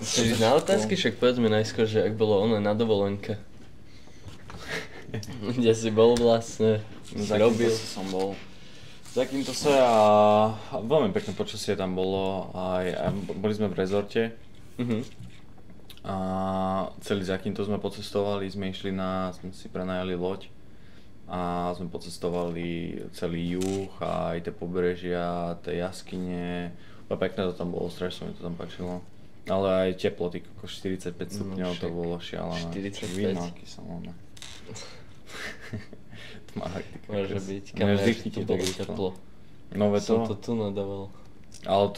Chceš ísť na otázky? Však povedz mi najskôr, že ak bolo ono na dovolenke. Kde si bol vlastne? Za robil. Som bol. Takýmto sa a veľmi pekné počasie tam bolo, aj boli sme v rezorte a celý Zakynthos sme pocestovali, sme si prenajali loď a sme pocestovali celý juh a aj tie pobrežia, tie jaskyne, pekné to tam bolo, strašne sa mi to tam páčilo, ale aj teploty, ako 45 stupňov, to bolo šialené. 45? Výmalky samozrejme. Môže byť, kam je to bolo teplo. Nové to? Som to tu nadával. Ale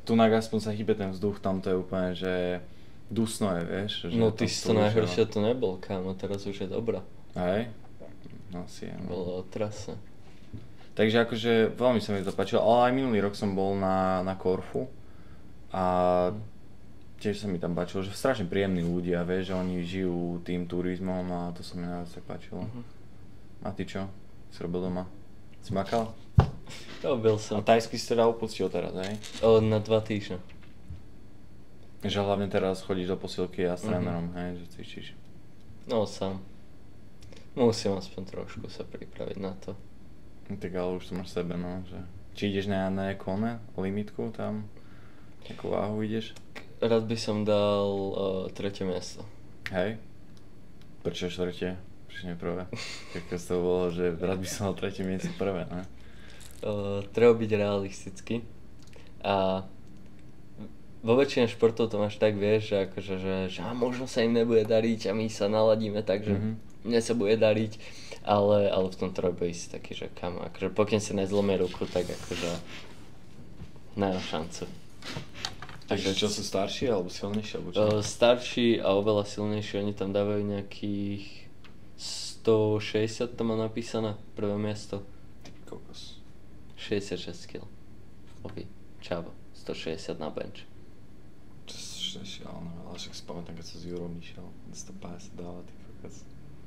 Tunák aspoň sa hýbe ten vzduch, tam to je úplne, že dusno je, vieš. Že no ty si to najhoršie tu nebol, kámo, teraz už je dobrá. Hej? No si je. Bolo otrasné. Takže akože veľmi sa mi to páčilo, ale aj minulý rok som bol na Korfu a tiež sa mi tam páčilo, že strašne príjemní ľudia, vieš, že oni žijú tým turizmom a to sa mi najviac tak páčilo. A ty čo? Si robil doma? Si makal? Robil som. A tajsky si teda opustil teraz, hej? Na 2 týždne. Že hlavne teraz chodíš do posilky a s trénerom, hej, že cvičíš. No sám. Musím aspoň trošku sa pripraviť na to. Tak ale už to máš sebe, no, že... Či ideš na kone, limitku tam? Akú váhu ideš? Rád by som dal 3. miesto. Hej? Prečo 4? Prečo nie prvé? Keď to bolo, že rád by som mal 3. miesto prvé, ne? Treba byť realistický a vo väčšine športov to máš tak, vieš, že akože, že možno sa im nebude dariť a my sa naladíme tak, že mne sa bude dariť, ale v tom treba ísť taký, že kam, akože pokiaľ si nezlomie ruku, tak akože nemá šancu. Takže čo sú starší alebo silnejší? Alebo čo? Starší a oveľa silnejší, oni tam dávajú nejakých 160 tam má napísané, prvé miesto. Ty kokos. 66 kg. Čavo, 160 na bench. To je šialené, ale však si pamätám, keď sa s Jurom išiel, 150 dáva, ty kokos.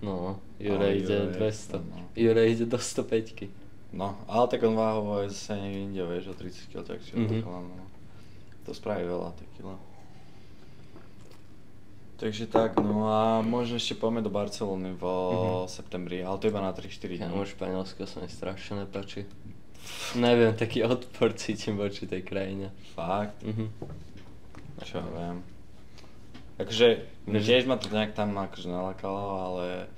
No, Jure ide 200. No. Jure ide do 105. No, ale tak on váhovo je zase niekde inde, vieš, o 30 kg, tak si to spraví veľa, tie kilo. Takže tak, no a možno ešte poďme do Barcelony v septembri, ale to iba na 3-4 dní. Ja Španielsko sa mi strašne nepáči. Neviem, taký odpor cítim voči tej krajine. Fakt? Čo ja viem. Akože, tiež ma to nejak tam akože nalákalo, ale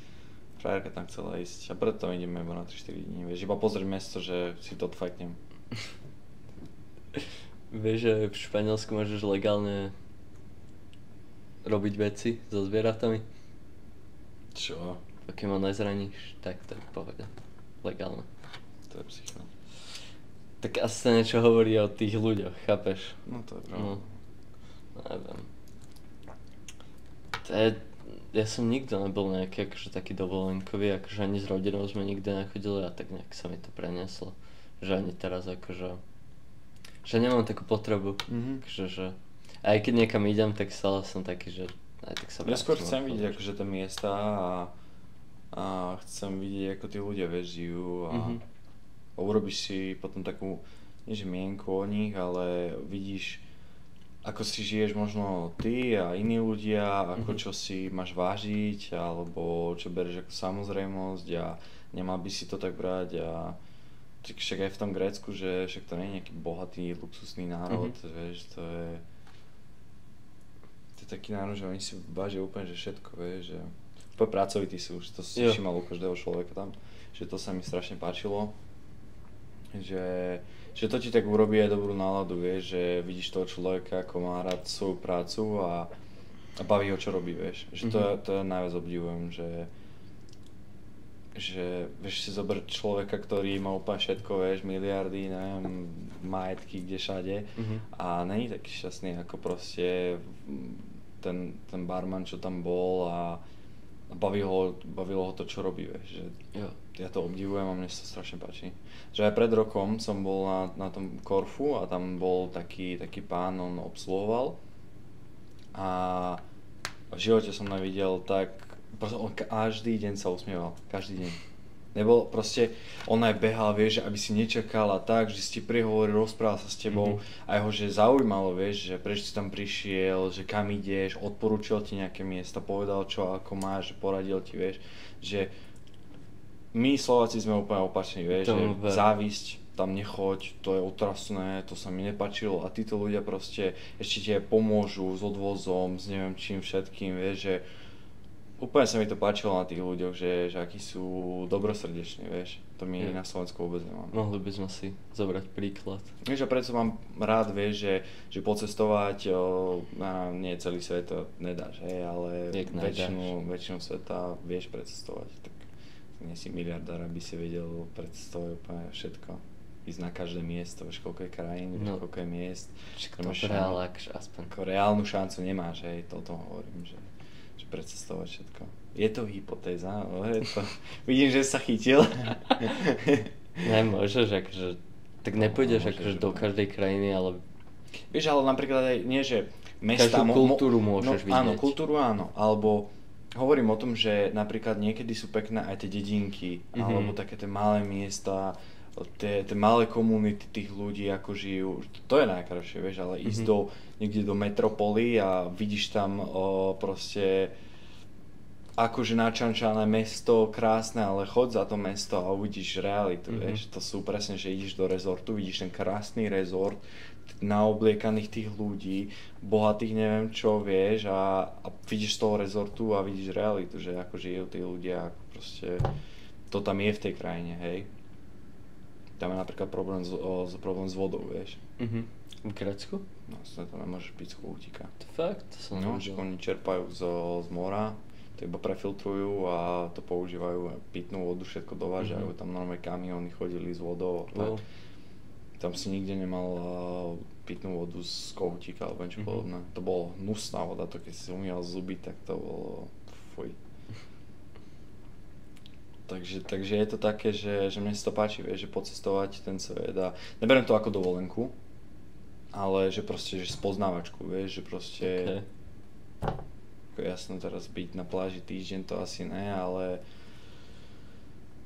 frajerka tam chcela ísť a preto ideme iba na 3-4 dní, vieš, iba pozrieť mesto, že si to odfajknem. Vieš, že v Španielsku môžeš legálne robiť veci so zvieratami? Čo? Pokým ho nezraníš, tak to je pohode. Legálne. To je psycho. Tak asi sa niečo hovorí o tých ľuďoch, chápeš? No to je pravda. No, neviem. Ja som nikto nebol nejaký akože taký dovolenkový, akože ani s rodinou sme nikde nechodili a tak nejak sa mi to prenieslo. Že ani teraz akože... Že nemám takú potrebu, akože, že... Aj keď niekam idem, tak stále som taký, že... Aj tak sa ja skôr chcem vidieť akože tie miesta a chcem vidieť, ako tí ľudia vieš, žijú a urobíš si potom takú, nie že mienku o nich, ale vidíš, ako si žiješ možno ty a iní ľudia, ako čo si máš vážiť, alebo čo bereš ako samozrejmosť a nemal by si to tak brať a však aj v tom Grécku, že však to nie je nejaký bohatý, luxusný národ, vieš, to je taký národ, že oni si vážia úplne, že všetko, vieš, že úplne pracovití sú, že to si všímal u každého človeka tam, že to sa mi strašne páčilo, že to ti tak urobí aj dobrú náladu, vieš, že vidíš toho človeka, ako má rád svoju prácu a baví ho, čo robí, vieš, že to ja najviac obdivujem, že vieš si zobrať človeka, ktorý má úplne všetko, vieš, miliardy, neviem, majetky kde všade a není taký šťastný ako proste ten barman, čo tam bol a bavilo ho to, čo robí, vieš, že ja to obdivujem a mne sa to strašne páči. Že aj pred rokom som bol na tom Korfu a tam bol taký pán, on obsluhoval a v živote som nevidel tak, proste on každý deň sa usmieval, každý deň. Nebol proste, on aj behal, vieš, aby si nečakal a tak, že si ti prihovoril, rozprával sa s tebou a jeho, že zaujímalo, vieš, že prečo si tam prišiel, že kam ideš, odporúčil ti nejaké miesta, povedal čo ako máš, že poradil ti, vieš, že my Slováci sme úplne opační, vieš, že závisť, tam nechoď, to je otrasné, to sa mi nepáčilo a títo ľudia proste ešte ti aj pomôžu s odvozom, s neviem čím všetkým, vieš, že úplne sa mi to páčilo na tých ľuďoch, že akí sú dobrosrdeční, vieš. To my na Slovensku vôbec nemám. Mohli by sme si zobrať príklad. Vieš, a preto mám rád, vieš, že pocestovať, nie celý svet to nedáš, hej, ale väčšinu sveta vieš precestovať. Tak nie si miliardár, aby si vedel precestovať úplne všetko. Ísť na každé miesto, vieš, koľko je krajín, vieš, koľko je miest. Reálnu šancu nemáš, hej, to o tom hovorím, že precestovať všetko. Je to hypotéza, ale to... Vidím, že sa chytil. Nemôžeš, akože... Tak nepôjdeš akože do každej krajiny, ale... Vieš, ale napríklad aj nie, že mesta... Každú kultúru môžeš vidieť. Áno, kultúru áno, alebo hovorím o tom, že napríklad niekedy sú pekné aj tie dedinky, alebo také tie malé miesta, tie malé komunity tých ľudí, ako žijú. To je najkrajšie, vieš, ale ísť niekde do metropoly a vidíš tam proste akože načančané mesto, krásne, ale chod za to mesto a uvidíš realitu, vieš. To sú presne, že ideš do rezortu, vidíš ten krásny rezort, naobliekaných tých ľudí, bohatých neviem čo, vieš, a vidíš z toho rezortu a vidíš realitu, že ako žijú tí ľudia, ako proste to tam je v tej krajine, hej. Tam je napríklad problém s vodou, vieš. V Grécku? No, to nemôžeš piť z kohútika. To fakt? To som nevedel. Oni čerpajú z mora, to iba prefiltrujú a to používajú, pitnú vodu, všetko dovážajú, tam normálne kamióny chodili s vodou. Tam si nikde nemal pitnú vodu z kohútika alebo niečo podobné. To bolo hnusná voda, to keď si umial zuby, tak to bolo fuj. Takže je to také, že mne sa to páči, vieš, že pocestovať ten svet a neberiem to ako dovolenku, ale že proste, že spoznávačku, vieš, že proste ako jasno teraz byť na pláži týždeň, to asi ne, ale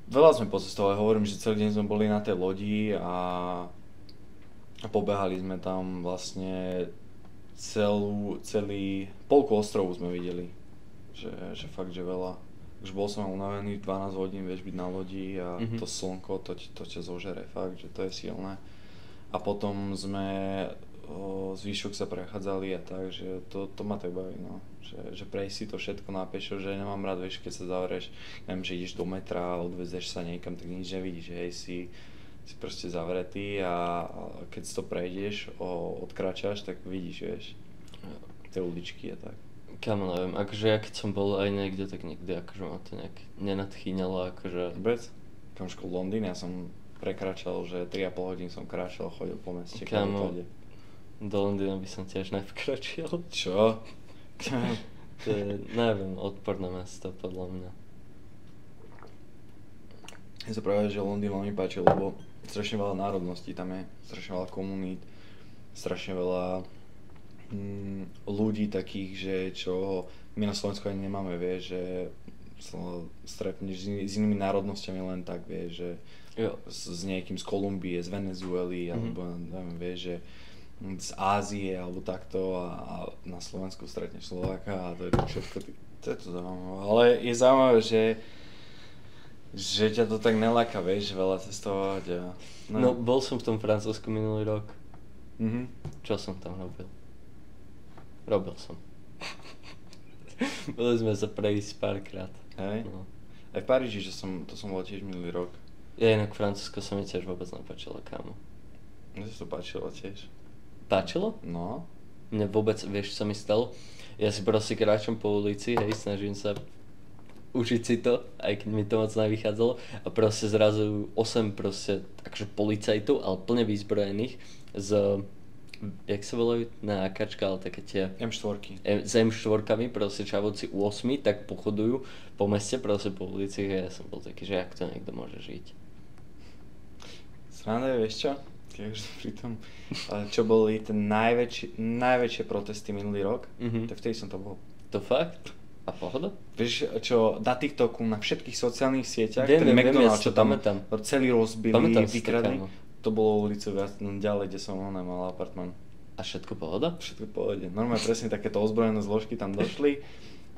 veľa sme pocestovali, hovorím, že celý deň sme boli na tej lodi a pobehali sme tam vlastne celý polku ostrovu sme videli, že fakt, že veľa. Už bol som unavený, 12 hodín vieš byť na lodi a to slnko, to ťa zožere fakt, že to je silné. A potom sme zvýšok sa prechádzali a tak, že to ma tak baví, no. Že prejsť si to všetko na pešo, že nemám rád, vieš, keď sa zavrieš, neviem, že ideš do metra a odvezeš sa niekam, tak nič nevidíš, hej, si proste zavretý a keď si to prejdeš, odkračaš, tak vidíš, vieš, tie uličky a tak. Kámo, neviem, akože ja keď som bol aj niekde, tak nikdy akože ma to nejak nenadchýňalo, akože... Vôbec? Kamoško, Londýn, ja som prekračal, že 3,5 hodín som kráčal, chodil po meste. Kámo, do Londýna by som tiež nevkračil. Čo? To je, neviem, odporné mesto, podľa mňa. Ja sa práve, že Londýn veľmi páčil, lebo strašne veľa národností tam je, strašne veľa komunít, strašne veľa ľudí takých, že čo my na Slovensku ani nemáme, vieš, že stretneš s inými národnosťami len tak, vieš, že s niekým z Kolumbie, z Venezuely, alebo neviem, vieš, že z Ázie, alebo takto a na Slovensku stretneš Slováka a to je to všetko, to je to zaujímavé, ale je zaujímavé, že ťa to tak neláka, vieš, veľa cestovať a... No, bol som v tom Francúzsku minulý rok. Čo som tam robil? Robil som. Boli sme sa prejsť párkrát. Hej? No. Aj v Paríži, to som bol tiež minulý rok. Ja inak Francúzsko sa mi tiež vôbec nepáčilo, kámo. Mne sa to páčilo tiež. Páčilo? No. Mne vôbec, vieš, čo sa mi stalo? Ja si proste kráčam po ulici, hej, snažím sa učiť si to, aj keď mi to moc nevychádzalo. A proste zrazu 8 proste, akože policajtov, ale plne vyzbrojených z... Jak sa volajú? Na AKčka, ale také tie... M4. S M4-kami, proste čavovci u 8, tak pochodujú po meste, proste po ulici a ja som bol taký, že jak to niekto môže žiť. Sranda je, vieš čo? Keď už pri tom, čo boli tie najväčšie protesty minulý rok, tak vtedy som to bol. To fakt? A pohoda? Vieš čo, na TikToku, na všetkých sociálnych sieťach, Viem, ten McDonald's, čo tam pamätám. celý rozbili, Pamätám si to, vykradli, kámo. to bolo ulicu viac ďalej, kde som mal apartmán. A všetko pohoda? Všetko v pohode. Normálne presne takéto ozbrojené zložky tam došli.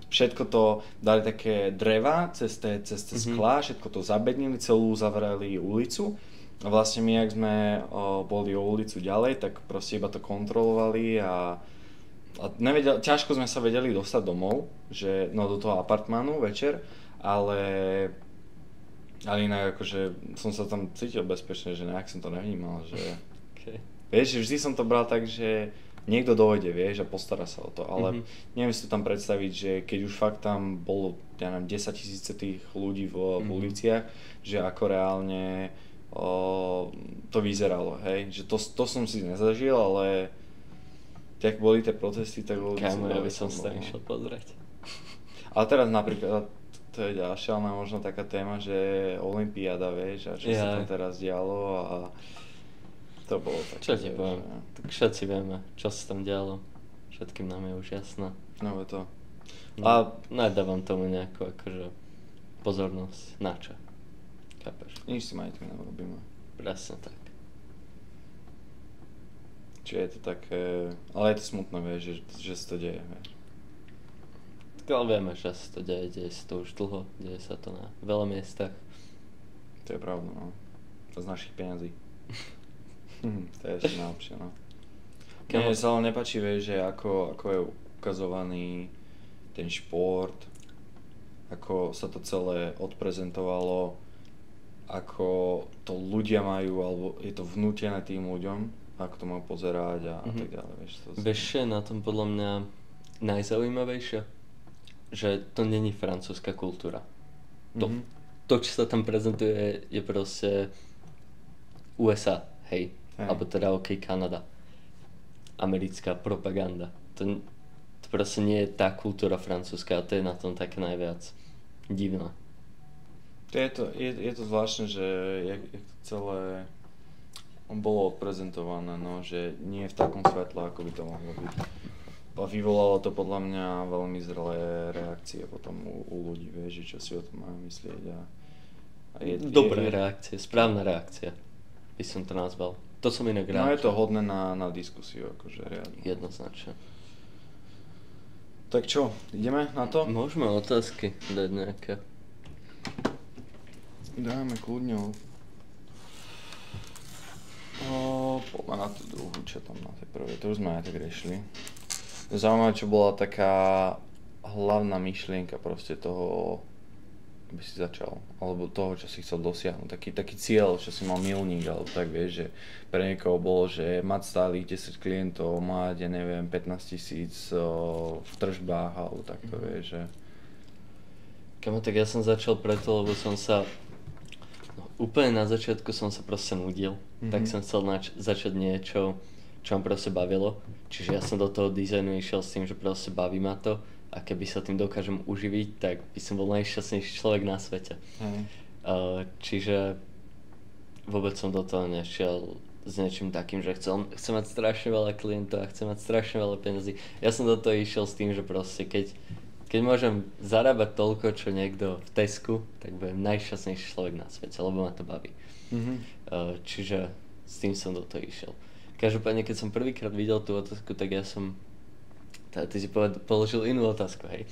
Všetko to dali také dreva cez sklá, všetko to zabednili, celú zavreli ulicu. A vlastne my, ak sme boli o ulicu ďalej, tak proste iba to kontrolovali a ťažko sme sa vedeli dostať domov, že, no do toho apartmánu večer, ale inak akože som sa tam cítil bezpečne, že nejak som to nevnímal, že vieš, vždy som to bral tak, že niekto dojde, vieš, a postará sa o to, ale neviem si to tam predstaviť, že keď už fakt tam bolo, ja neviem, 10 000 tých ľudí v uliciach, že ako reálne to vyzeralo, hej, že to som si nezažil, ale tak boli tie protesty, tak boli... Kámo, ja by som sa išiel pozrieť. Ale teraz napríklad, to je ďalšia, ale možno taká téma, že Olympiáda, vieš, a čo sa tam teraz dialo a to bolo také... Čo ti poviem, tak všetci vieme, čo sa tam dialo, všetkým nám je už jasné. No je to. A nedávam tomu nejakú akože pozornosť, na čo, chápeš? Nič si majitmi neurobíme. Presne tak. Čiže je to také, ale je to smutné, vieš, že sa to deje, vieš. Tak ale vieme, že sa to deje sa to už dlho, deje sa to na veľa miestach. To je pravda, no. To z našich peňazí. To je ešte najlepšie, no. Mne sa ale nepáči, vieš, že ako je ukazovaný ten šport, ako sa to celé odprezentovalo, ako to ľudia majú, alebo je to vnútené tým ľuďom, ako to majú pozerať a tak ďalej, vieš. Vieš, čo je na tom podľa mňa najzaujímavejšie? Že to není francúzska kultúra. To, čo sa tam prezentuje, je proste USA, hej. Alebo teda Kanada. Americká propaganda. To proste nie je tá kultúra francúzska a to je na tom také najviac divné. Je to zvláštne, že jak to celé bolo odprezentované, no, že nie v takom svetle, ako by to mohlo byť. A vyvolalo to podľa mňa veľmi zrelé reakcie potom u ľudí, vieš, čo si o tom majú myslieť. Dobré reakcie, správna reakcia, by som to nazval. To som inak rád. No je to hodné na diskusiu, akože riadne. Jednoznačne. Tak čo, ideme na to? Môžeme otázky dať nejaké. Dáme kľudne. Poďme na tú druhú, čo tam na tej prvej, to už sme aj tak riešili. Zaujímavé, čo bola taká hlavná myšlienka proste toho, aby si začal, alebo toho, čo si chcel dosiahnuť, taký cieľ, čo si mal milník, alebo tak vieš, že pre niekoho bolo, že mať stálych 10 klientov, mať, ja neviem, 15 000 v tržbách, alebo takto vieš, že... Kamo, tak ja som začal preto, lebo som sa... Úplne na začiatku som sa proste nudil, tak som chcel začať niečo, čo ma proste bavilo. Čiže ja som do toho dizajnu išiel s tým, že proste baví ma to a keby sa tým dokážem uživiť, tak by som bol najšťastnejší človek na svete. Čiže vôbec som do toho nešiel s niečím takým, že chcem mať strašne veľa klientov a chcem mať strašne veľa peniazí. Ja som do toho išiel s tým, že proste keď môžem zarábať toľko, čo niekto v Tesku, tak budem najšťastnejší človek na svete, lebo ma to baví. Čiže s tým som do toho išiel. Každopádne, keď som prvýkrát videl tú otázku, tak ja som... Ty si položil inú otázku, hej.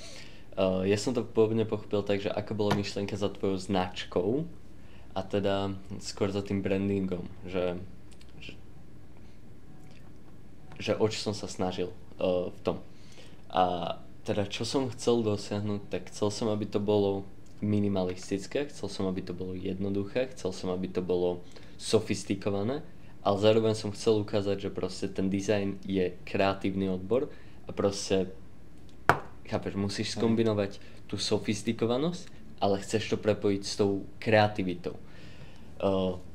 Ja som to pôvodne pochopil tak, že aká bola myšlienka za tvojou značkou a teda skôr za tým brandingom, že o čo som sa snažil v tom. A teda čo som chcel dosiahnuť, tak chcel som, aby to bolo minimalistické, chcel som, aby to bolo jednoduché, chcel som, aby to bolo sofistikované, ale zároveň som chcel ukázať, že proste ten dizajn je kreatívny odbor a proste, chápeš, musíš skombinovať tú sofistikovanosť, ale chceš to prepojiť s tou kreativitou.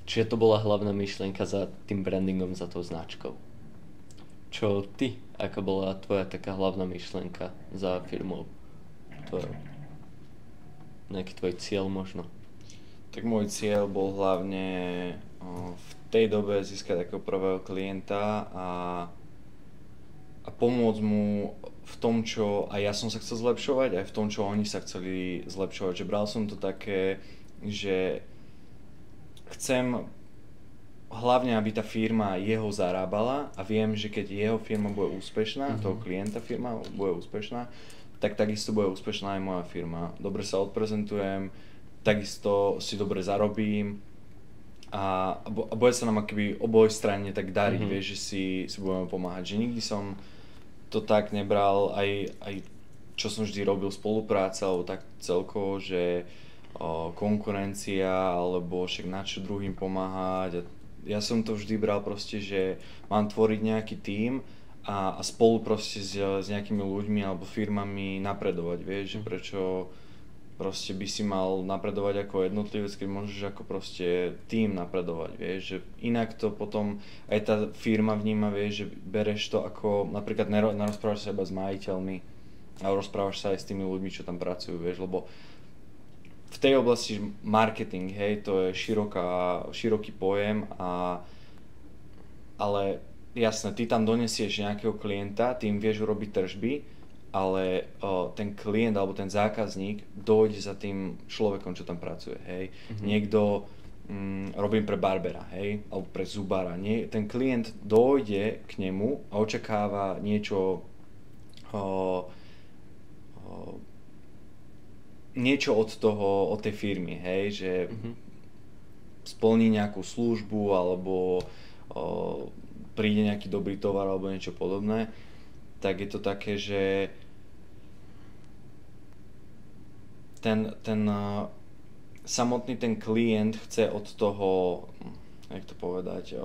Čiže to bola hlavná myšlienka za tým brandingom, za tou značkou. Čo ty? Aká bola tvoja taká hlavná myšlienka za firmou? Nejaký tvoj cieľ možno? Tak môj cieľ bol hlavne v tej dobe získať takého prvého klienta a pomôcť mu v tom, čo aj ja som sa chcel zlepšovať, aj v tom, čo oni sa chceli zlepšovať. Že bral som to také, že chcem hlavne, aby tá firma jeho zarábala a viem, že keď jeho firma bude úspešná, toho klienta firma bude úspešná, tak takisto bude úspešná aj moja firma. Dobre sa odprezentujem, takisto si dobre zarobím a bude sa nám akoby oboj strane tak dariť, vieš, že si budeme pomáhať. Že nikdy som to tak nebral, aj čo som vždy robil, spolupráca, alebo tak celkovo, že konkurencia, alebo však na čo druhým pomáhať. Ja som to vždy bral proste, že mám tvoriť nejaký tím a spolu proste s nejakými ľuďmi alebo firmami napredovať, vieš, že prečo proste by si mal napredovať ako jednotlivec, keď môžeš ako proste tím napredovať, vieš, že inak to potom aj tá firma vníma, vieš, že bereš to ako, napríklad nerozprávaš sa iba s majiteľmi, ale rozprávaš sa aj s tými ľuďmi, čo tam pracujú, vieš, lebo v tej oblasti marketing, hej, to je široký pojem, ale jasné, ty tam donesieš nejakého klienta, ty im vieš urobiť tržby, ale ten klient alebo ten zákazník dojde za tým človekom, čo tam pracuje, hej. Niekto, robím pre barbera, hej, alebo pre zubára, ten klient dojde k nemu a očakáva niečo od tej firmy, hej, že splní nejakú službu alebo príde nejaký dobrý tovar alebo niečo podobné, tak je to také, že ten samotný ten klient chce od toho, jak to povedať,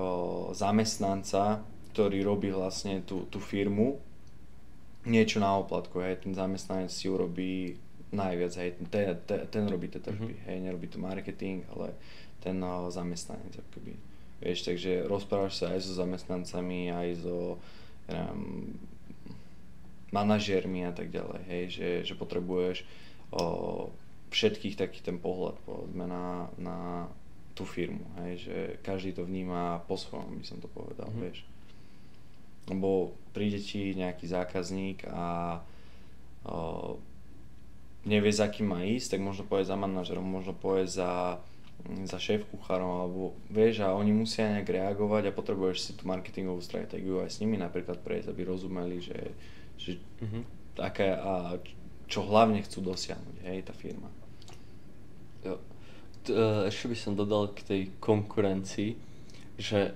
zamestnanca, ktorý robí vlastne tú firmu, niečo na oplatku, hej, ten zamestnanec si urobí najviac, hej, ten robí tie tržby, hej, nerobí to marketing, ale ten zamestnanec, akoby, vieš, takže rozprávaš sa aj so zamestnancami, aj so manažérmi a tak ďalej, hej, že potrebuješ všetkých taký ten pohľad, povedzme, na tú firmu, hej, že každý to vníma po svojom, by som to povedal, vieš. Lebo príde ti nejaký zákazník a nevie, za kým má ísť, tak možno pôjde za manažerom, možno pôjde za šéf-kuchárom, alebo vieš, a oni musia nejak reagovať a potrebuješ si tú marketingovú stratégiu aj s nimi napríklad prejsť, aby rozumeli, že aké a čo hlavne chcú dosiahnuť, hej, tá firma. Jo. Ešte by som dodal k tej konkurencii, že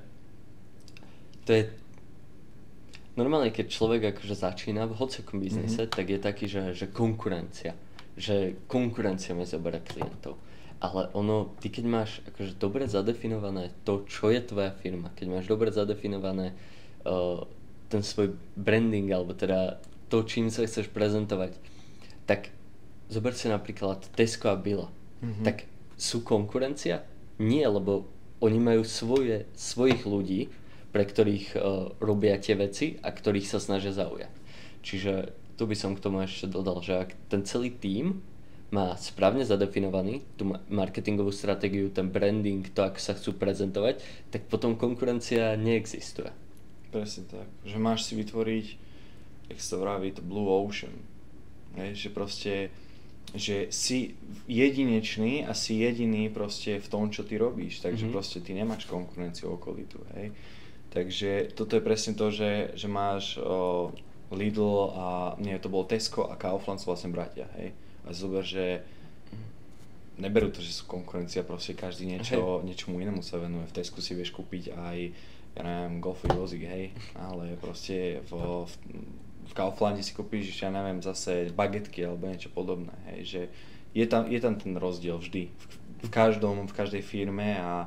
to je normálne, keď človek akože začína v hociakom biznise, tak je taký, že konkurencia mi zoberie klientov. Ale ty keď máš akože dobre zadefinované to, čo je tvoja firma, keď máš dobre zadefinované ten svoj branding, alebo teda to, čím sa chceš prezentovať, tak zober si napríklad Tesco a Billa. Tak sú konkurencia? Nie, lebo oni majú svojich ľudí, pre ktorých robia tie veci a ktorých sa snažia zaujať. Čiže tu by som k tomu ešte dodal, že ak ten celý tím má správne zadefinovaný tú marketingovú stratégiu, ten branding, to, ako sa chcú prezentovať, tak potom konkurencia neexistuje. Presne tak. Že máš si vytvoriť, jak sa vraví, to blue ocean. Hej, že proste, že si jedinečný a si jediný proste v tom, čo ty robíš. Takže proste ty nemáš konkurenciu okolitú, hej. Takže toto je presne to, že máš Lidl a to bol Tesco a Kaufland sú vlastne bratia, hej. A zober, že neberú to, že sú konkurencia, proste každý niečomu inému sa venuje. V Tesku si vieš kúpiť aj, ja neviem, golfový vozík, hej, ale proste v Kauflande si kúpiš, ja neviem, zase bagetky alebo niečo podobné, hej, že je tam ten rozdiel vždy, v každej firme a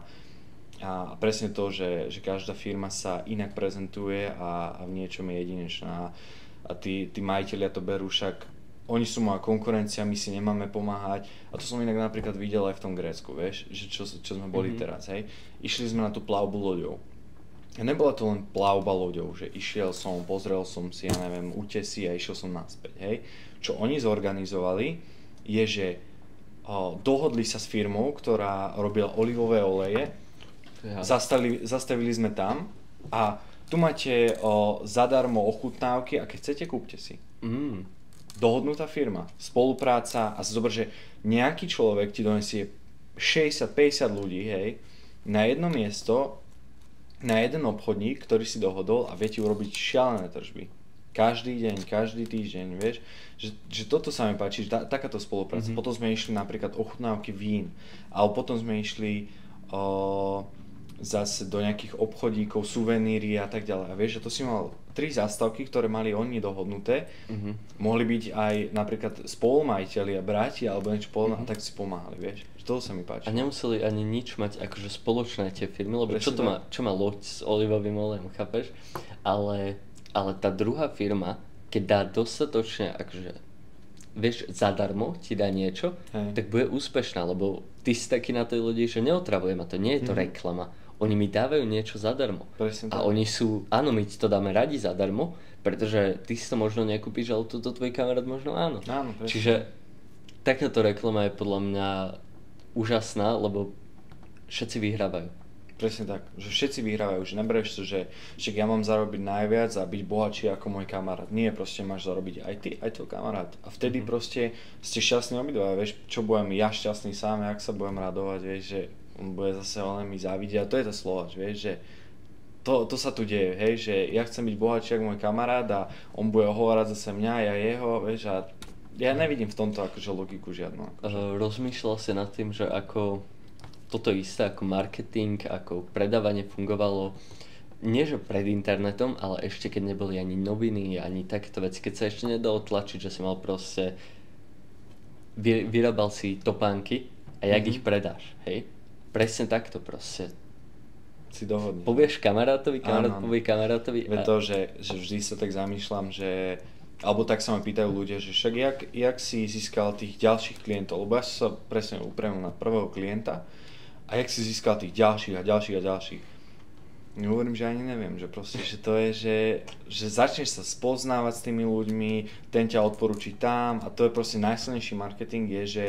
presne to, že každá firma sa inak prezentuje a v niečom je jedinečná a tí majitelia to berú, však oni sú moja konkurencia, my si nemáme pomáhať a to som inak napríklad videl aj v tom Grécku, vieš, že čo sme boli teraz, hej, išli sme na tú plavbu loďou. A nebola to len plavba loďou, že išiel som, pozrel som si, ja neviem, útesy a išiel som naspäť, hej. Čo oni zorganizovali, je, že dohodli sa s firmou, ktorá robila olivové oleje, zastavili sme tam a tu máte zadarmo ochutnávky a keď chcete, kúpte si. Dohodnutá firma, spolupráca a zober, že nejaký človek ti donesie 60-50 ľudí, hej, na jedno miesto, na jeden obchodník, ktorý si dohodol a vie ti urobiť šialené tržby. Každý deň, každý týždeň, vieš, že toto sa mi páči, takáto spolupráca. Potom sme išli napríklad ochutnávky vín, alebo potom sme išli zase do nejakých obchodíkov, suveníry a tak ďalej. A vieš, že to si mal 3 zástavky, ktoré mali oni dohodnuté. Mohli byť aj napríklad spolumajiteľi a bratia alebo niečo podobné a tak si pomáhali, vieš. To sa mi páči. A nemuseli ani nič mať akože spoločné tie firmy, lebo čo má loď s olivovým olejom, chápeš? Ale tá druhá firma, keď dá dostatočne, akože, vieš, zadarmo ti dá niečo, tak bude úspešná, lebo ty si taký na tej lodi, že neotravuje ma to, nie je to reklama. Oni mi dávajú niečo zadarmo. A oni sú, áno, my ti to dáme radi zadarmo, pretože ty si to možno nekúpiš, ale toto tvoj kamarát možno áno. Čiže takáto reklama je podľa mňa úžasná, lebo všetci vyhrávajú. Presne tak, že všetci vyhrávajú, že neberieš to, že však ja mám zarobiť najviac a byť bohatší ako môj kamarát. Nie, proste máš zarobiť aj ty, aj tvoj kamarát. A vtedy proste ste šťastní obidva, vieš, čo budem ja šťastný sám, jak sa budem radovať, vieš, že on bude zase len mi závidieť a to je tá Slováč, vieš, že to sa tu deje, hej, že ja chcem byť bohatší ako môj kamarát a on bude ohovárať zase mňa, ja jeho, vieš, a ja nevidím v tomto akože logiku žiadnu. Akože. Rozmýšľal si nad tým, že ako toto isté, ako marketing, ako predávanie fungovalo, nie že pred internetom, ale ešte keď neboli ani noviny, ani takéto veci, keď sa ešte nedalo tlačiť, že si mal proste, vyrábal si topánky a jak ich predáš, hej? Presne takto proste. Si dohodne. Povieš kamarátovi, povie kamarátovi. Veď to, že vždy sa tak zamýšľam, že alebo tak sa ma pýtajú ľudia, že však jak si získal tých ďalších klientov, lebo ja som sa presne upremil na prvého klienta a jak si získal tých ďalších a ďalších a ďalších. Hovorím, že ani neviem, že proste, že to je, že začneš sa spoznávať s tými ľuďmi, ten ťa odporúči tam a to je proste najsilnejší marketing je, že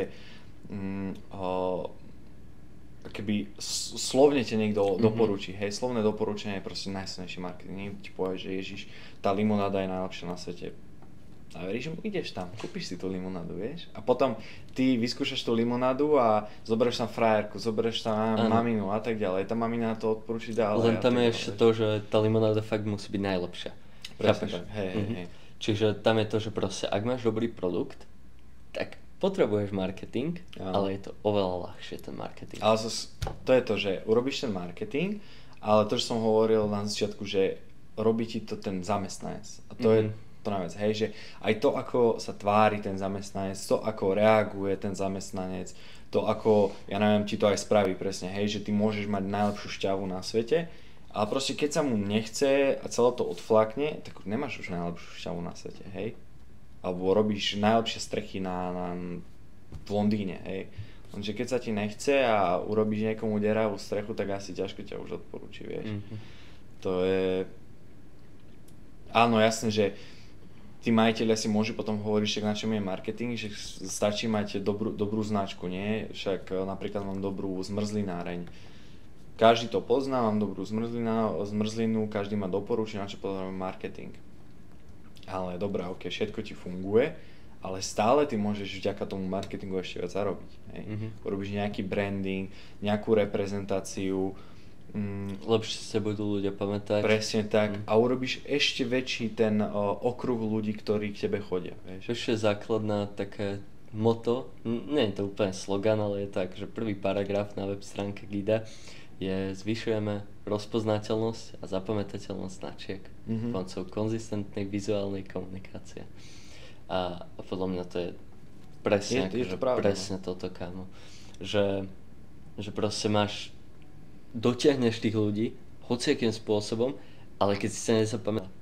keby slovne ťa niekto doporúči, hej, slovné doporučenie je proste najsilnejší marketing. Niekto ti povie, že Ježiš, tá limonáda je najlepšia na svete. A veríš, že ideš tam, kúpiš si tú limonádu, vieš? A potom ty vyskúšaš tú limonádu a zoberieš tam frajerku, zoberieš tam maminu a tak ďalej. Tá mamina to odporúči ďalej. Len tam je ešte to, že tá limonáda fakt musí byť najlepšia. Presne tak, hej. Čiže tam je to, že proste, ak máš dobrý produkt, tak potrebuješ marketing, ale je to oveľa ľahšie ten marketing. Ale to je to, že urobíš ten marketing, ale to, čo som hovoril na začiatku, že robí ti to ten zamestnanec. A to je to najviac, hej, že aj to, ako sa tvári ten zamestnanec, to, ako reaguje ten zamestnanec, to, ako, ja neviem, ti to aj spraví presne, hej, že ty môžeš mať najlepšiu šťavu na svete, ale proste keď sa mu nechce a celé to odflakne, tak nemáš už najlepšiu šťavu na svete, hej. Alebo robíš najlepšie strechy v Londýne, hej. Lenže keď sa ti nechce a urobíš niekomu deravú strechu, tak asi ťažko ťa už odporúči, vieš. To je... Áno, jasne, že tí majiteľia si môžu potom hovoriť, však na čom je marketing, že stačí mať dobrú značku, nie? Však napríklad mám dobrú zmrzlináreň. Každý to pozná, mám dobrú zmrzlinu, každý má doporučenie, na čo potrebujem marketing. Ale dobré, ok, všetko ti funguje, ale stále ty môžeš vďaka tomu marketingu ešte viac zarobiť. Urobíš nejaký branding, nejakú reprezentáciu. Lepšie sa budú ľudia pamätať. Presne tak. A urobíš ešte väčší ten okruh ľudí, ktorí k tebe chodia. Ešte je základná také moto, nie je to úplne slogan, ale je tak, že prvý paragraf na web stránke Gida je zvyšujeme rozpoznateľnosť a zapamätateľnosť značiek pomocou konzistentnej vizuálnej komunikácie. A podľa mňa to je presne, presne toto, kámo. Že proste dotiahneš tých ľudí hociakým spôsobom, ale keď si sa nezapamätá.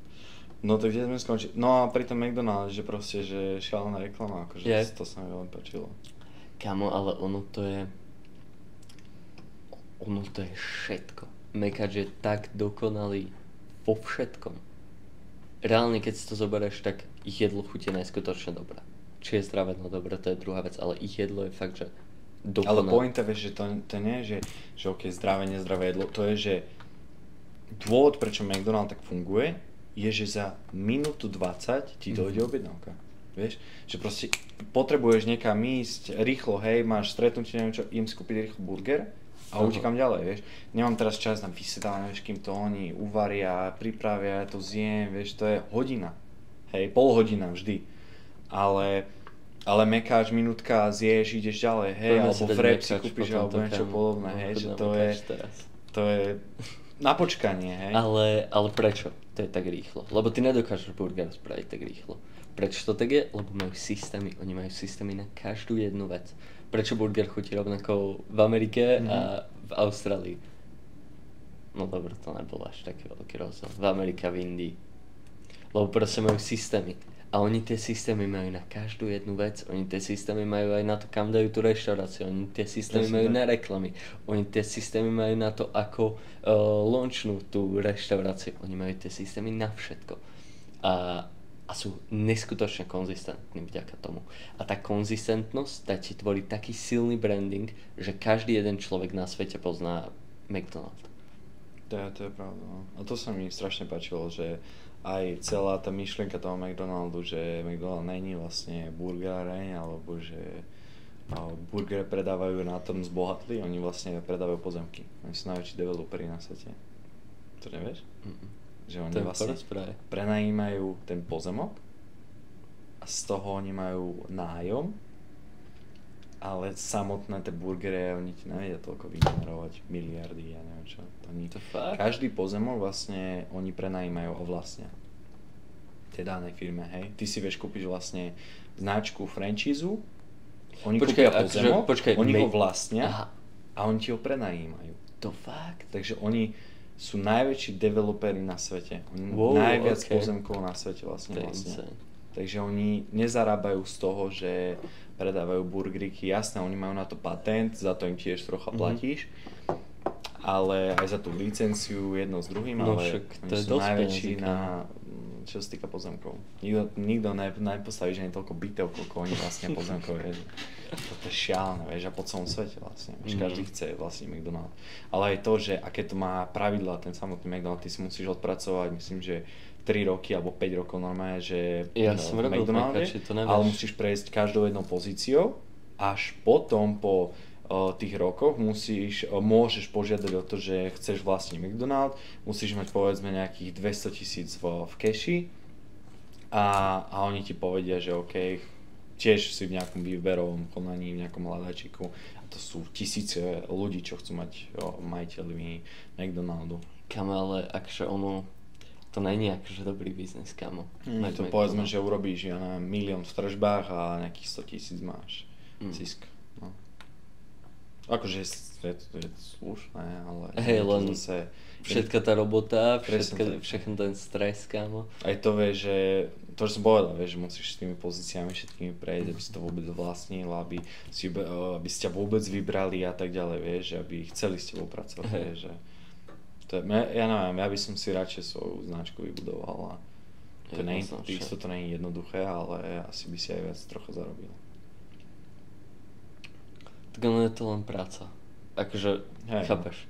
No tak kde sme skončili? No a pri tom McDonald's, že proste, že šialená reklama, akože to sa mi veľmi páčilo. Kámo, ale ono to je všetko. Mekač je tak dokonalý vo všetkom. Reálne, keď si to zoberieš, tak ich jedlo chutí neskutočne dobré. Či je zdravé, no dobré, to je druhá vec, ale ich jedlo je fakt, že dokonalé. Ale pointa, vieš, že to nie je, že ok, zdravé, nezdravé jedlo, to je, že dôvod, prečo McDonald tak funguje, je, že za minútu 20 ti dojde objednávka. Vieš, že proste potrebuješ niekam ísť rýchlo, hej, máš stretnutie, neviem čo, im skúpiť rýchlo burger a utekám ďalej, vieš. Nemám teraz čas na vysedávanie, vieš, kým to oni uvaria, pripravia, ja to zjem, vieš, to je hodina. Hej, pol hodina vždy. Ale mekáč, minútka, zješ, ideš ďalej, hej, alebo vrep si kúpiš, alebo niečo podobné, hej, že to je na počkanie, hej. Ale prečo to je tak rýchlo? Lebo ty nedokážeš burger spraviť tak rýchlo. Prečo to tak je? Lebo majú systémy. Oni majú systémy na každú jednu vec. Prečo burger chutí rovnako v Amerike a v Austrálii? No dobre, to nebol až taký veľký rozdiel. V Amerike a v Indii. Lebo proste majú systémy. A oni tie systémy majú na každú jednu vec. Oni tie systémy majú aj na to, kam dajú tú reštauráciu. Oni tie systémy majú na reklamy. Oni tie systémy majú na to, ako launchnú tú reštauráciu. Oni majú tie systémy na všetko. A sú neskutočne konzistentní vďaka tomu. A tá konzistentnosť dá ti tvoriť taký silný branding, že každý jeden človek na svete pozná McDonald's. To je pravda. No. A to sa mi strašne páčilo, že aj celá tá myšlienka toho McDonaldu, že McDonald není vlastne burgereň, alebo že burgery predávajú na tom zbohatli, oni vlastne predávajú pozemky. Oni sú najväčší developeri na svete. To nevieš? Že oni vlastne prenajímajú ten pozemok a z toho oni majú nájom, ale samotné tie burgery, oni ti nevedia toľko vygenerovať miliardy, ja neviem čo. Každý pozemok vlastne oni prenajímajú a vlastnia tej danej firme, hej. Ty si vieš kúpiť vlastne značku franchízu, oni kúpia pozemok, oni ho vlastnia a oni ti ho prenajímajú. To fakt? Takže oni sú najväčší developeri na svete. Oni najviac pozemkov na svete vlastne. Takže oni nezarábajú z toho, že predávajú burgeríky. Jasné, oni majú na to patent, za to im tiež trocha platíš. Ale aj za tú licenciu jedno s druhým, no, ale to oni sú najväčší na čo sa týka pozemkov. Nikto nepostaví, že nie toľko bytov, koľko oni vlastne pozemkov je. To je šialené, vieš, a po celom svete vlastne. Každý chce vlastne McDonald. Ale aj to, že aké to má pravidlá, ten samotný McDonald, ty si musíš odpracovať, myslím, že 3 roky alebo 5 rokov normálne, že som robil McDonalde, ale musíš prejsť každou jednou pozíciou, až potom po tých rokoch môžeš požiadať o to, že chceš vlastne McDonald, musíš mať povedzme nejakých 200,000 v keši a oni ti povedia, že OK, tiež si v nejakom výberovom konaní, v nejakom hľadačiku a to sú tisíce ľudí, čo chcú mať majiteľmi McDonaldu. Kamo, ale akže ono, to není akože dobrý biznes, kamo. To povedzme, že urobíš, ja neviem, 1 000 000 v tržbách a nejakých 100,000 máš zisk. No. Akože je to slušné, ale hej, len zase všetka tá robota, všetký ten stres, kámo. Aj to vieš, že to, čo som povedal, vieš, že musíš s tými pozíciami všetkými prejsť, aby si to vôbec vlastnil, aby si ťa vôbec vybrali a tak ďalej, vieš, aby chceli s tebou pracovať, vieš, že to je, ja neviem, ja by som si radšej svoju značku vybudoval a to nie je jednoduché, ale asi by si aj viac trocha zarobil. Tak ono je to len práca. Akože, chápeš,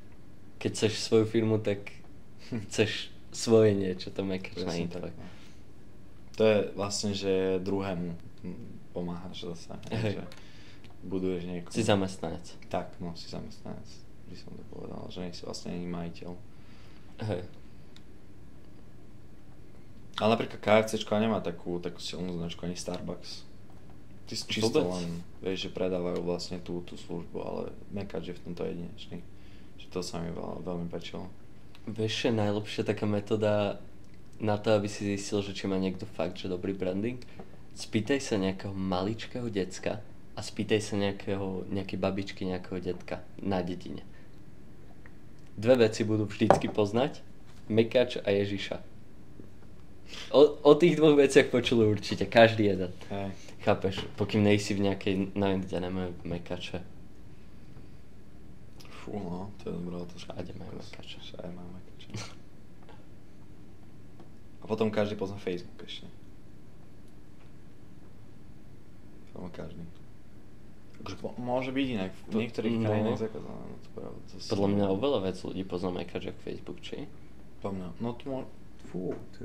keď chceš svoju firmu, tak chceš svoje niečo, to mekáš na intro. To je vlastne, že druhému pomáhaš zase, že buduješ niekoho. Si zamestnanec. Tak, no, si zamestnanec, by som to povedal, že nie si vlastne ani majiteľ. Hej. Ale napríklad KFCčko nemá takú silnú značku, ani Starbucks. Ty si čisto len, vieš, že predávajú vlastne tú službu, ale mekáč je v tomto jedinečný. Že to sa mi veľmi páčilo. Vieš, je najlepšia taká metóda na to, aby si zistil, že či má niekto fakt, že dobrý branding? Spýtaj sa nejakého maličkého decka a spýtaj sa nejakej babičky, nejakého detka na dedine. 2 veci budú vždycky poznať. Mekáč a Ježiša. O tých 2 veciach počuli určite každý jeden. Hej. Chápeš, pokým nejsi v nejakej, neviem, kde nemajú mekače. Fú, no, to je dobrá otázka. Všade majú mekače. Všade majú mekače. A potom každý pozná Facebook ešte. Samo každý. Akože môže byť inak, v niektorých krajinách zakázané. Podľa mňa oveľa viac ľudí pozná mekač ako Facebook, či? Napomínam. No to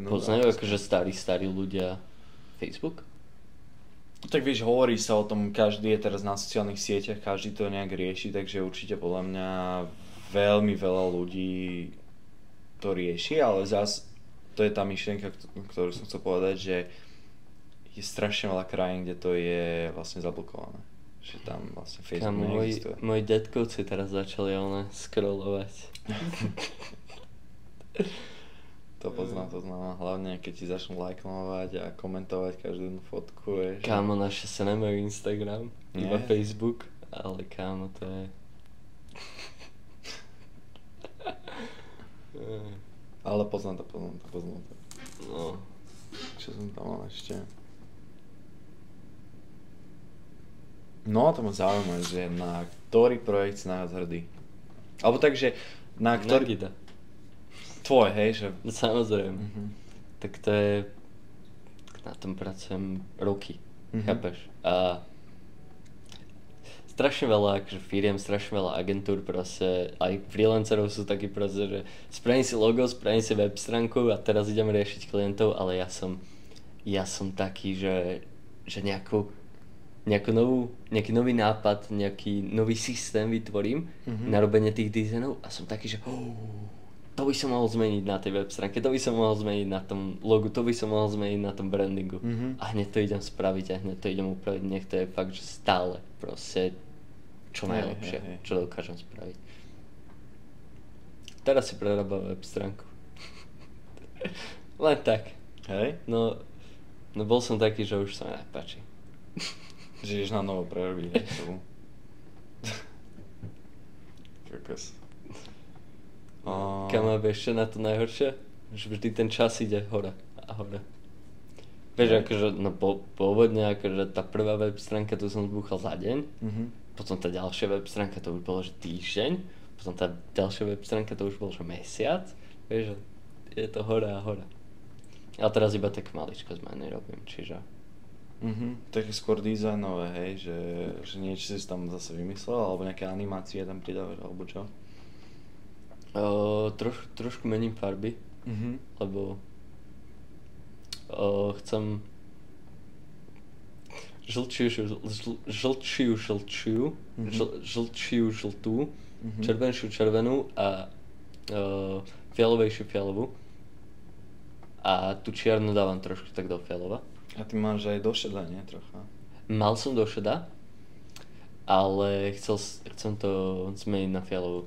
Poznajú akože starí ľudia Facebook? Tak vieš, hovorí sa o tom, každý je teraz na sociálnych sieťach, každý to nejak rieši, takže určite podľa mňa veľmi veľa ľudí to rieši, ale zas to je tá myšlienka, ktorú som chcel povedať, že je strašne veľa krajín, kde to je vlastne zablokované. Že tam vlastne Facebook neexistuje. Moji detkovci teraz začali scrollovať. To poznám. Hlavne keď ti začnú lajkovať a komentovať každú fotku. Je, že... Kámo, naše sa nemajú Instagram, iba Facebook, ale kámo, to je... Ale poznám to. No. Čo som tam mal ešte? No, to ma zaujíma, že na ktorý projekt si najviac hrdý? Alebo takže, na ktorý... Nagida. Tvoj, hej, že... Samozrejme. Tak to je... Na tom pracujem roky, chápeš? A strašne veľa akože firiem, strašne veľa agentúr, proste aj freelancerov sú takí proste, že spravím si logo, spravím si web stránku a teraz idem riešiť klientov, ale ja som taký, že nejaký nový nápad, nejaký nový systém vytvorím na robenie tých dizajnov a som taký, že to by som mohol zmeniť na tej web stránke, to by som mohol zmeniť na tom logu, to by som mohol zmeniť na tom brandingu. A hneď to idem spraviť a hneď to idem upraviť, nech to je fakt, že stále proste čo najlepšie, čo dokážem spraviť. Teraz si prerábam web stránku. Len tak. Hej? No bol som taký, že už sa mi nepáči. Že ideš na novo prerobiť, hej? Kokos. Kam vieš čo na to najhoršie? Že vždy ten čas ide hore a hore. Vieš, akože, no pôvodne, akože tá prvá web stránka, tu som zbúchal za deň, potom tá ďalšia web stránka, to už bolo, že týždeň, potom tá ďalšia web stránka, to už bolo, že mesiac, vieš, je to hore a hore. Ale teraz iba tak maličko zmeny robím, čiže... Také skôr dizajnové, hej, že niečo si tam zase vymyslel, alebo nejaké animácie tam pridávaš, alebo čo? Trošku mením farby, lebo chcem žlčiu žltú, červenšiu červenú a fialovejšiu fialovú. A tú čiernu dávam trošku tak do fialova. A ty máš aj do šeda, nie? Trocha. Mal som do šeda, ale chcem to zmeniť na fialovú.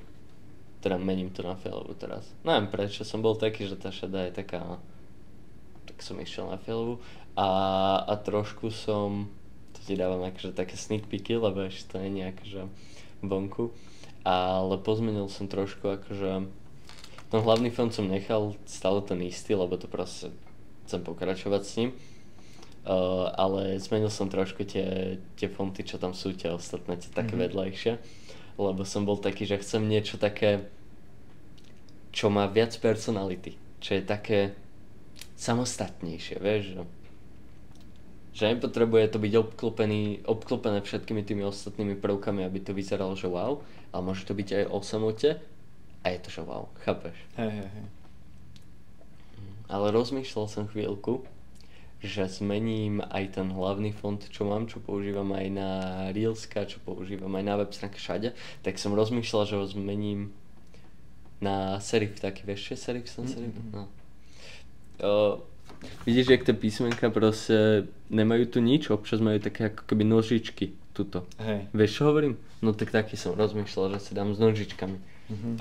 Teda mením to na fialovú teraz. Neviem prečo, som bol taký, že tá šedá je taká... Tak som išiel na fialovú. A trošku som... To ti dávam akože také sneak peeky, lebo ešte to nie je akože vonku. Ale pozmenil som trošku akože... Ten hlavný fond som nechal stále ten istý, lebo to proste chcem pokračovať s ním. Ale zmenil som trošku tie fonty, čo tam sú, tie ostatné, tie také vedľajšie. Lebo som bol taký, že chcem niečo také, čo má viac personality. Čo je také samostatnejšie, vieš, že nepotrebuje to byť obklopené všetkými tými ostatnými prvkami, aby to vyzeralo, že wow, ale môže to byť aj o samote a je to, že wow, chápeš? Hej. Ale rozmýšľal som chvíľku, že zmením aj ten hlavný font, čo mám, čo používam aj na Reelska, čo používam aj na web stránke všade, tak som rozmýšľal, že ho zmením na serif taký, vieš, serif? No. Vidíš, jak tie písmenka proste nemajú tu nič, občas majú také ako keby nožičky tuto. Hej. Vieš, čo hovorím? No tak taký som rozmýšľal, že si dám s nožičkami.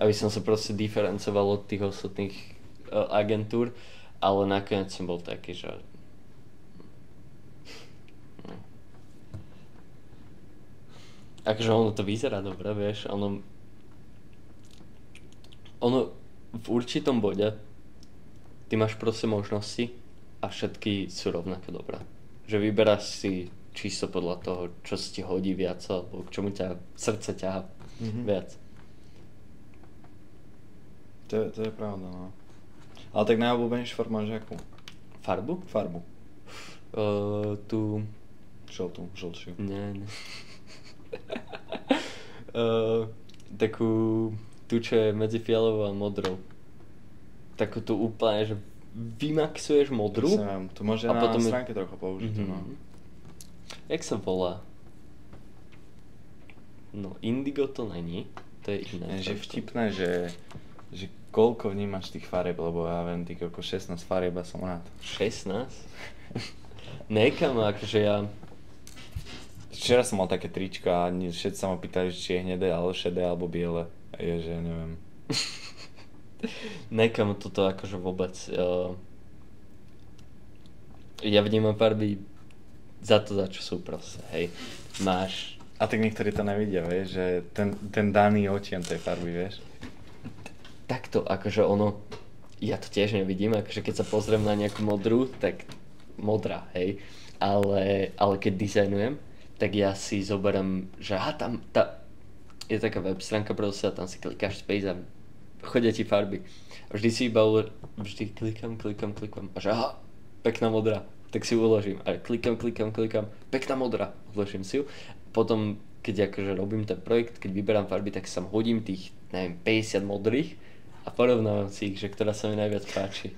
Aby som sa proste diferencoval od tých ostatných agentúr, ale nakoniec som bol taký, že akože ono to vyzerá dobre, vieš, ono v určitom bode ty máš proste možnosti a všetky sú rovnako dobré. Že vyberáš si čisto podľa toho, čo si ti hodí viac, alebo k čomu ťa srdce ťaha viac. To je pravda, no. Ale tak najobľúbenejšiu farbu máš akú? Farbu? Farbu. Tú... Žlčiu. Nie. Takú... Tú, čo je medzi fialovou a modrou. takú tú úplne, že vymaxuješ modrú. To môže na stránke trochu použiť. No. Jak sa volá? No, indigo to není. To je iné. Že vtipné, že koľko vnímaš tých farieb, lebo ja viem, ty koľko 16 farieb a som rád. 16? Nekam, akože ja... Včera som mal také trička a všetci sa ma pýtali, či je hnedé, ale šedé, alebo biele. A je, že neviem. Nekam toto akože vôbec. Ja vnímam farby za to, za čo sú proste, hej. Máš... A tak niektorí to nevidia, vieš, že ten daný odtieň tej farby, vieš. Takto, akože ono, ja to tiež nevidím, akože keď sa pozriem na nejakú modrú, tak modrá, hej. Ale keď dizajnujem, tak ja si zoberiem, že je taká web stránka proste a tam si klikáš space a chodia ti farby. A vždy si iba klikám a že aha, pekná modrá, tak si uložím. A klikám, pekná modrá, uložím si ju. Potom, keď akože robím ten projekt, keď vyberám farby, tak sa hodím tých, neviem, 50 modrých a porovnávam si ich, že ktorá sa mi najviac páči.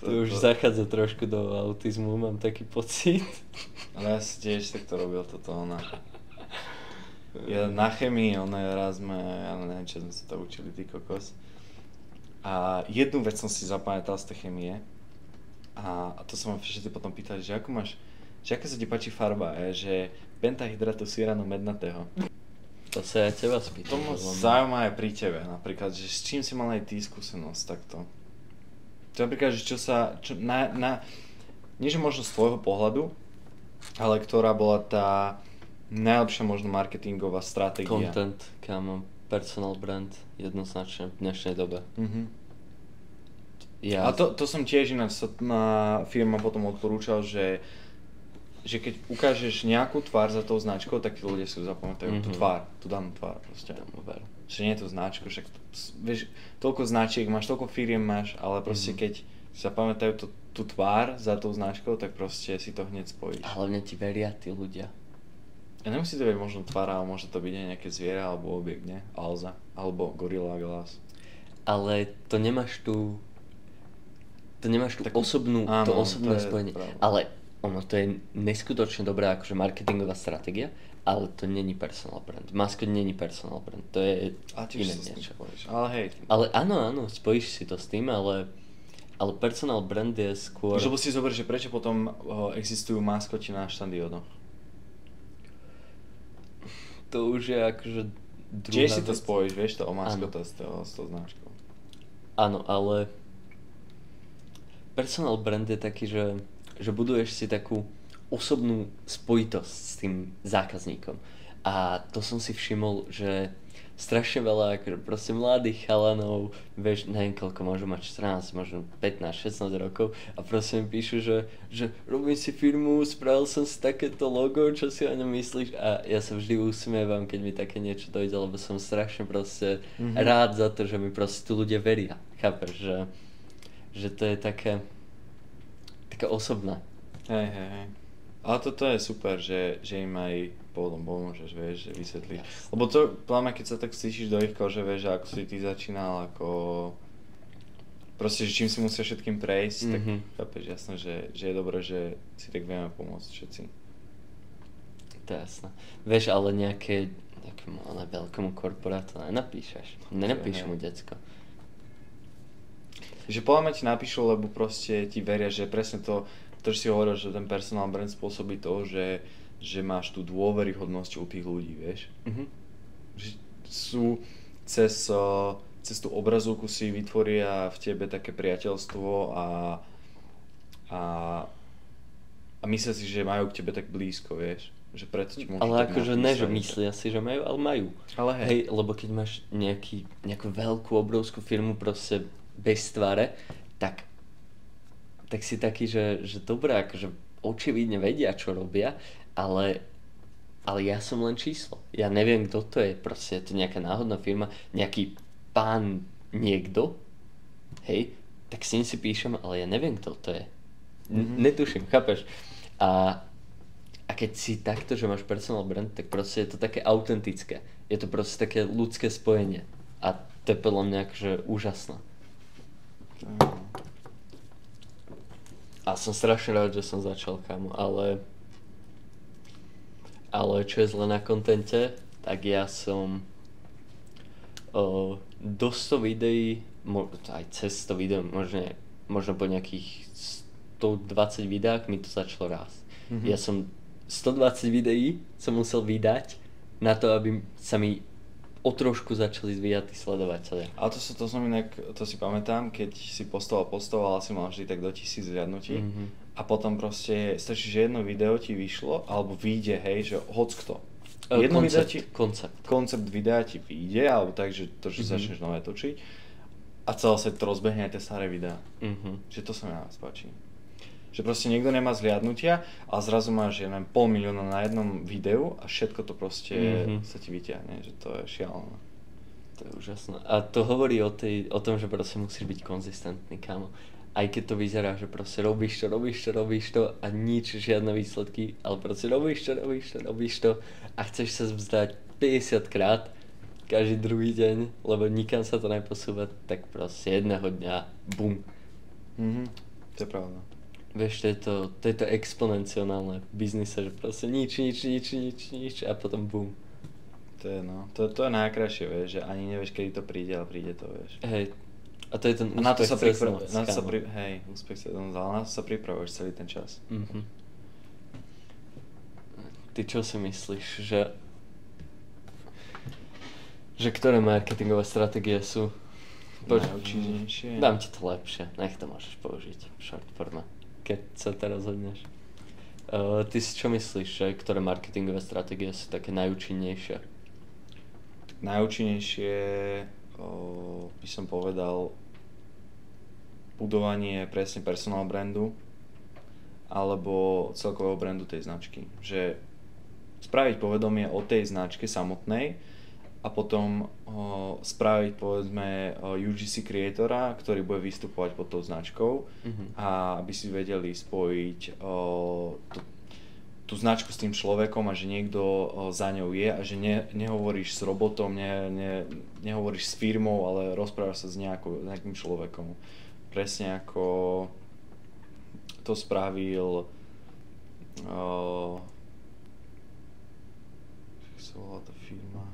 To už zachádza trošku do autizmu, mám taký pocit. Ale ja si tiež takto robil toto, Ja na chemii, raz ja neviem, čo sme sa to učili, ty kokos. A jednu vec som si zapamätal z tej chemie a to sa ma všetci potom pýtali, že aká sa ti páči farba, že pentahydratu síranu mednatého. To sa ja teba spýtam. To ma zaujíma aj pri tebe, napríklad, že s čím si mal aj ty skúsenosť takto. To napríklad, že nie že možno z tvojho pohľadu, ale ktorá bola tá najlepšia možno marketingová stratégia. Content, kámo, personal brand, jednoznačne v dnešnej dobe. A to som tiež ináč na firma potom odporúčal, že keď ukážeš nejakú tvár za tou značkou, tak tí ľudia si ju zapamätajú, tú danú tvár proste. Že nie je to značku, však vieš, toľko značiek máš, toľko firiem máš, ale proste keď si zapamätajú tú tvár za tou značkou, tak proste si to hneď spojíš. A hlavne ti veria tí ľudia. Ja nemusí to byť možno tvár, ale môže to byť aj nejaké zviera alebo objekt, nie? Alza, alebo Gorilla Glass. Ale to nemáš tú osobné spojenie. Ale ono to je neskutočne dobrá akože marketingová stratégia, ale to není personal brand. Maskot není personal brand, to je iné niečo. Ale hej. Ale áno, spojíš si to s tým, ale personal brand je skôr... Lebo si zober, že prečo potom existujú maskoti na štadionoch? To už je akože druhá Tiež si to vec. spojíš, vieš, to o maskota s tou značkou. Áno, ale personal brand je taký, že buduješ si takú osobnú spojitosť s tým zákazníkom. A to som si všimol, že strašne veľa akože proste mladých chalanov, vieš, neviem koľko, môžu mať 14, možno 15, 16 rokov a proste mi píšu, že robím si firmu, spravil som si takéto logo, čo si o ňom myslíš, a ja sa vždy usmievam, keď mi také niečo dojde, lebo som strašne proste rád za to, že mi proste tu ľudia veria, chápeš, že to je také osobné. Hej. Ale toto je super, že im aj pomôžeš, vieš, že vysvetliť. Yes. Lebo to, pláme, keď sa tak cítiš do ich kože, vieš, ako si ty začínal, ako... Proste, že čím si musia všetkým prejsť, tak chápeš, jasné, že je dobré, že si tak vieme pomôcť všetci. To je jasné. Vieš, ale nejakému veľkému korporátu nenapíšeš mu decko. Že podľa mňa ti napíšu, lebo proste ti veria, že presne to čo si hovoril, že ten personal brand spôsobí to, že máš tú dôveryhodnosť u tých ľudí, vieš. Že sú cez tú obrazovku si vytvoria v tebe také priateľstvo a myslia si, že majú k tebe tak blízko, vieš. Že preto ti môžu ale tak akože ne, že myslia si, že majú, ale majú. Ale hej, lebo keď máš nejakú veľkú, obrovskú firmu proste bez tváre, tak si taký, že dobré, akože očividne vedia, čo robia, ale ja som len číslo. Ja neviem, kto to je, proste je to nejaká náhodná firma, nejaký pán niekto, hej, tak si píšem, ale ja neviem, kto to je. Netuším, chápeš? A keď si takto, že máš personal brand, tak proste je to také autentické. Je to proste také ľudské spojenie. A to je podľa mňa akože úžasné. A som strašne rád, že som začal, kámo, ale čo je zle na kontente, tak ja som do 100 videí, aj cez 100 videí, možno po nejakých 120 videách mi to začalo rásť. Mm-hmm. Ja som 120 videí som musel vydať na to, aby sa mi o trošku začali zvíjať tí sledovateľia. A to som inak, to si pamätám, keď si postoval, asi mal vždy tak do 1000 zhliadnutí. Mm-hmm. A potom proste stačí, že jedno video ti vyšlo, alebo vyjde, hej, že hockto. Koncept videa ti vyjde, alebo tak, že to, že začneš nové točiť. A celé sa to rozbehne aj tie staré videá. Mm-hmm. Že to sa mi nás páči. Že proste niekto nemá zhliadnutia a zrazu máš, ja neviem, 500 000 na jednom videu a všetko to proste sa ti vyťahne, že to je šialené. To je úžasné. A to hovorí o tom, že proste musíš byť konzistentný, kámo. Aj keď to vyzerá, že proste robíš to a nič, žiadne výsledky, ale proste robíš to a chceš sa vzdať 50 krát každý druhý deň, lebo nikam sa to neposúva, tak proste jedného dňa bum. To je pravda. Vieš, to je to exponenciálne v biznise, že proste nič a potom bum. To je to je najkrajšie, vieš, že ani nevieš, kedy to príde, ale príde to, vieš. Hej, a to je ten úspech na to sa pripravuješ celý ten čas. Mm-hmm. Ty čo si myslíš, že ktoré marketingové stratégie sú najúčinnejšie? Dám ti to lepšie, nech to môžeš použiť v shortforme, keď sa teraz rozhodneš. Ty si čo myslíš, že ktoré marketingové stratégie sú také najúčinnejšie? Najúčinnejšie by som povedal budovanie presne personal brandu alebo celkového brandu tej značky. Že spraviť povedomie o tej značke samotnej a potom spraviť povedzme UGC creatora, ktorý bude vystupovať pod tou značkou a aby si vedeli spojiť tú značku s tým človekom a že niekto za ňou je a že nehovoríš s robotom, nehovoríš s firmou, ale rozprávaš sa s nejakým človekom. Presne ako to spravil jak sa volá tá firma?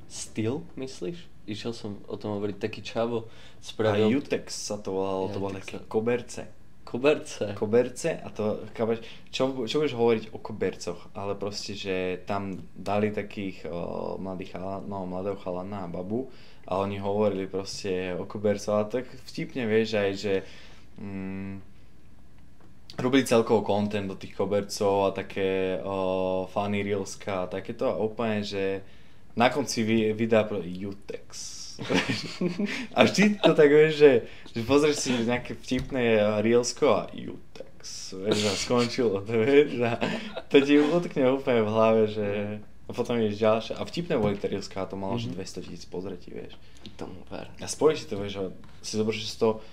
Styl, myslíš? Išiel som o tom hovoriť, taký čavo spravil... A Utex sa to volalo, to bolo také koberce. Koberce a to, čo budeš hovoriť o kobercoch, ale proste, že tam dali takých mladého chalana a babu a oni hovorili proste o kobercoch, ale tak vtipne vieš aj, že robili celkovo content do tých kobercov a také funny reelska a takéto a úplne, že na konci videa Utex. A vždy to tak vieš, že pozrieš si nejaké vtipné reelsko a Utex, vieš, a skončilo to, vieš, a to ti utkne úplne v hlave, že a potom ideš ďalšie. A vtipné boli tie reelská a to malo, že 200 000 pozretí, vieš. Tomu ver. A spojíš si to, vieš, a si zoberieš z toho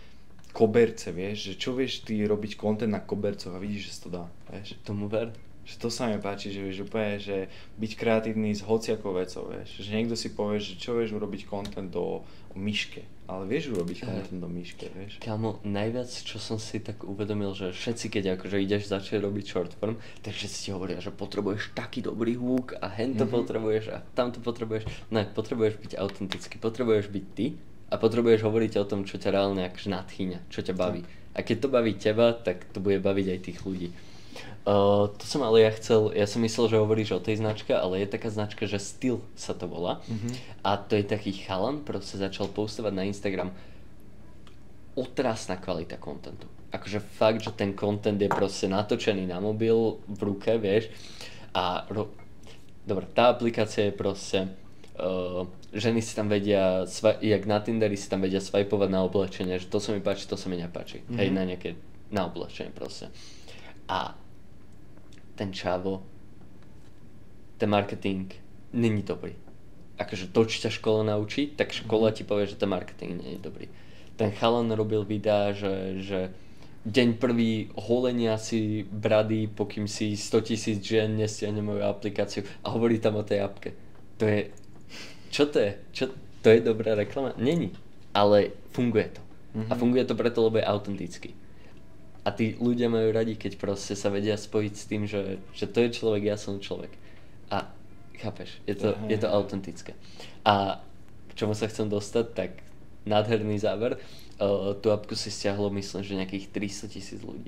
koberce, vieš, že čo vieš ty robiť content na kobercoch a vidíš, že si to dá, vieš. Tomu ver. Že to sa mi páči, že vieš úplne, že byť kreatívny s hociakou vecou, vieš. Že niekto si povie, že čo vieš urobiť content o myške, ale vieš urobiť content o myške, vieš. Kámo, najviac, čo som si tak uvedomil, že všetci, keď akože ideš začať robiť short form, tak všetci ti hovoria, že potrebuješ taký dobrý hook a hento potrebuješ a tamto potrebuješ. No, potrebuješ byť autentický, potrebuješ byť ty a potrebuješ hovoriť o tom, čo ťa reálne akože nadchýňa, čo ťa baví. Tak. A keď to baví teba, tak to bude baviť aj tých ľudí. To som ale ja som myslel, že hovoríš o tej značke, ale je taká značka, že Styl sa to volá. A to je taký chalan, proste začal postovať na Instagram otrasná kvalita kontentu. Akože fakt, že ten content je proste natočený na mobil, v ruke, vieš. A dobre, tá aplikácia je proste, ženy si tam vedia, jak na Tinderi si tam vedia swipovať na oblečenie, že to sa mi páči, to sa mi nepáči. Hej, na oblečenie proste. A ten čavo, ten marketing není dobrý. Akože to, čo ťa škola naučí, tak škola ti povie, že ten marketing nie je dobrý. Ten chalan robil videá, že deň prvý holenia si brady, pokým si 100 000 žien nestiahne moju aplikáciu a hovorí tam o tej appke. To je... Čo to je? To je dobrá reklama? Není. Ale funguje to. A funguje to preto, lebo je autentický. A tí ľudia majú radi, keď proste sa vedia spojiť s tým, že to je človek, ja som človek. A chápeš, je to autentické. A k čomu sa chcem dostať, tak nádherný záver. Tú apku si stiahlo, myslím, že nejakých 300,000 ľudí.